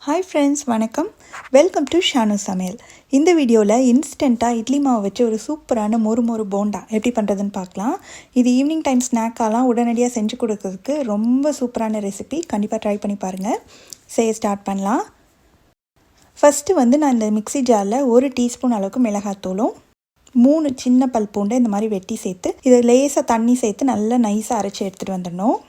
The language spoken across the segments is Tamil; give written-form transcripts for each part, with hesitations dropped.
Hi friends, வணக்கம். வெல்கம் டு ஷானு சமையல். இந்த வீடியோவில் இன்ஸ்டண்ட்டாக இட்லி மாவு வச்சு ஒரு சூப்பரான மொறு போண்டா எப்படி பண்ணுறதுன்னு பார்க்கலாம். இது ஈவினிங் டைம் ஸ்நாக்காலாம் உடனடியாக செஞ்சு கொடுக்கறதுக்கு ரொம்ப சூப்பரான ரெசிபி. கண்டிப்பாக ட்ரை பண்ணி பாருங்கள். செய்ய ஸ்டார்ட் பண்ணலாம். ஃபஸ்ட்டு நான் இந்த மிக்ஸி ஜாரில் 1 டீஸ்பூன் அளவுக்கு மிளகாத்தூளும் 3 சின்ன பல் பூண்டை இந்த மாதிரி வெட்டி சேர்த்து இதை லேசாக தண்ணி சேர்த்து நல்லா நைஸாக அரைச்சி எடுத்துகிட்டு வந்துடணும்.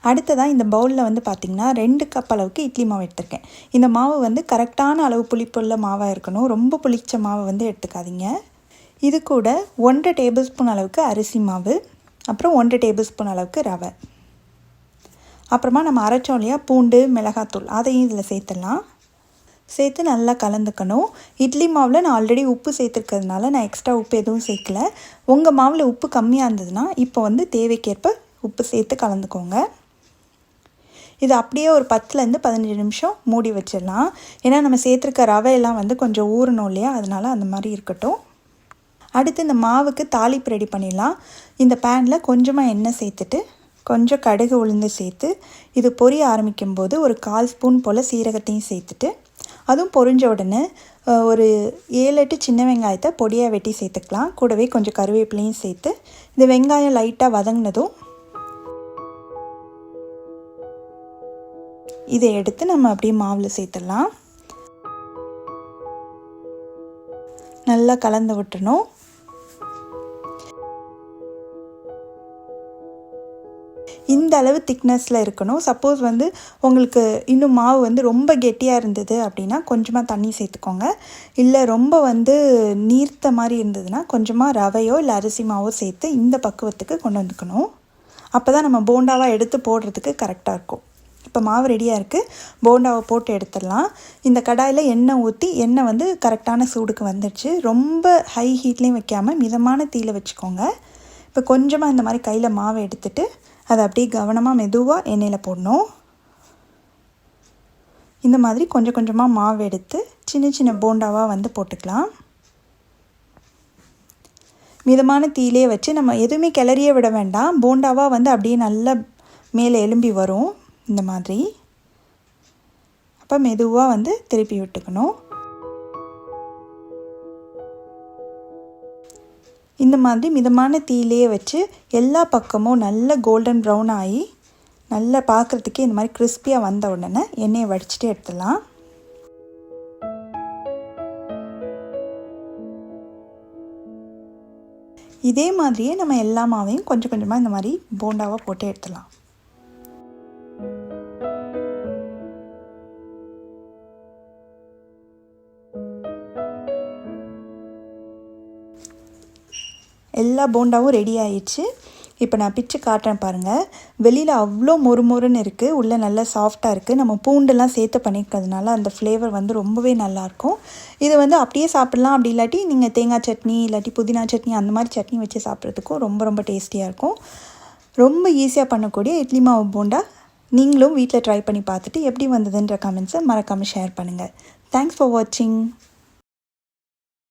அடுத்ததாக இந்த பவுலில் பார்த்திங்கன்னா 2 கப் அளவுக்கு இட்லி மாவு எடுத்திருக்கேன். இந்த மாவு கரெக்டான அளவு புளிப்புள்ள மாவாக இருக்கணும். ரொம்ப புளிச்ச மாவை எடுத்துக்காதீங்க. இது கூட 1 டேபிள் ஸ்பூன் அளவுக்கு அரிசி மாவு, அப்புறம் 1 டேபிள் ஸ்பூன் அளவுக்கு ரவை, அப்புறமா நம்ம அரைச்சோம் இல்லையா பூண்டு மிளகாத்தூள், அதையும் இதில் சேர்த்துடலாம். சேர்த்து நல்லா கலந்துக்கணும். இட்லி மாவில் நான் ஆல்ரெடி உப்பு சேர்த்துருக்கிறதுனால நான் எக்ஸ்ட்ரா உப்பு எதுவும் சேர்க்கல. உங்கள் மாவில் உப்பு கம்மியாக இருந்ததுன்னா இப்போ தேவைக்கேற்ப உப்பு சேர்த்து கலந்துக்கோங்க. இது அப்படியே ஒரு 10லேருந்து 15 நிமிஷம் மூடி வச்சிடலாம். ஏன்னா நம்ம சேர்த்துருக்க ரவையெல்லாம் கொஞ்சம் ஊறணும் இல்லையா, அதனால் அந்த மாதிரி இருக்கட்டும். அடுத்து இந்த மாவுக்கு தாளிப்பு ரெடி பண்ணிடலாம். இந்த பேனில் கொஞ்சமாக எண்ணெய் சேர்த்துட்டு கொஞ்சம் கடுகு உளுந்து சேர்த்து இது பொரிய ஆரம்பிக்கும் போது ஒரு 1/4 ஸ்பூன் போல் சீரகத்தையும் சேர்த்துட்டு அதுவும் பொரிஞ்ச உடனே ஒரு 7-8 சின்ன வெங்காயத்தை பொடியாக வெட்டி சேர்த்துக்கலாம். கூடவே கொஞ்சம் கருவேப்பிலையும் சேர்த்து இந்த வெங்காயம் லைட்டாக வதங்கினதும் இதை எடுத்து நம்ம அப்படியே மாவில் சேர்த்துடலாம். நல்லா கலந்து விட்டுறணும். இந்த அளவு திக்னஸில் இருக்கணும். சப்போஸ் உங்களுக்கு இன்னும் மாவு ரொம்ப கெட்டியாக இருந்தது அப்படின்னா கொஞ்சமாக தண்ணி சேர்த்துக்கோங்க. இல்லை ரொம்ப நீர்த்த மாதிரி இருந்ததுன்னா கொஞ்சமாக ரவையோ இல்லை அரிசி மாவோ சேர்த்து இந்த பக்குவத்துக்கு கொண்டு வந்துக்கணும். அப்போ தான் நம்ம போண்டாவாக எடுத்து போடுறதுக்கு கரெக்டாக இருக்கும். இப்போ மாவு ரெடியாக இருக்குது. போண்டாவை போட்டு எடுத்துடலாம். இந்த கடாயில் எண்ணெய் ஊற்றி எண்ணெய் கரெக்டான சூடுக்கு வந்துடுச்சு. ரொம்ப ஹை ஹீட்லேயும் வைக்காமல் மிதமான தீயில வச்சுக்கோங்க. இப்போ கொஞ்சமாக இந்த மாதிரி கையில் மாவை எடுத்துட்டு அதை அப்படியே கவனமாக மெதுவாக எண்ணெயில் போடணும். இந்த மாதிரி கொஞ்சம் கொஞ்சமாக மாவு எடுத்து சின்ன சின்ன போண்டாவாக போட்டுக்கலாம். மிதமான தீயிலே வச்சு நம்ம எதுவுமே கிளறியே விட வேண்டாம். போண்டாவாக அப்படியே நல்லா மேலே எலும்பி வரும் இந்த மாதிரி. அப்போ மெதுவாக திருப்பி விட்டுக்கணும். இந்த மாதிரி மிதமான தீயிலேயே வச்சு எல்லா பக்கமும் நல்ல கோல்டன் ப்ரௌன் ஆகி நல்லா பார்க்குறதுக்கே இந்த மாதிரி கிறிஸ்பியாக வந்த உடனே எண்ணெயை வடிச்சிட்டு எடுத்துடலாம். இதே மாதிரியே நம்ம எல்லா மாவையும் கொஞ்சம் கொஞ்சமாக இந்த மாதிரி போண்டாவாக போட்டு எடுத்துடலாம். எல்லா போண்டாவும் ரெடி ஆயிடுச்சு. இப்போ நான் பிச்சு காட்டுறேன் பாருங்கள். வெளியில் அவ்வளோ மொறுன்னு இருக்குது, உள்ளே நல்லா சாஃப்டாக இருக்குது. நம்ம பூண்டெல்லாம் சேர்த்து பண்ணிக்கிறதுனால அந்த ஃப்ளேவர் ரொம்பவே நல்லாயிருக்கும். இது அப்படியே சாப்பிட்லாம். அப்படி இல்லாட்டி நீங்கள் தேங்காய் சட்னி இல்லாட்டி புதினா சட்னி அந்த மாதிரி சட்னி வச்சு சாப்பிட்றதுக்கும் ரொம்ப டேஸ்டியாக இருக்கும். ரொம்ப ஈஸியாக பண்ணக்கூடிய இட்லி மாவு போண்டா நீங்களும் வீட்டில் ட்ரை பண்ணி பார்த்துட்டு எப்படி வந்ததுன்ற கமெண்ட்ஸை மறக்காமல் ஷேர் பண்ணுங்கள். தேங்க்ஸ் ஃபார் வாட்சிங்.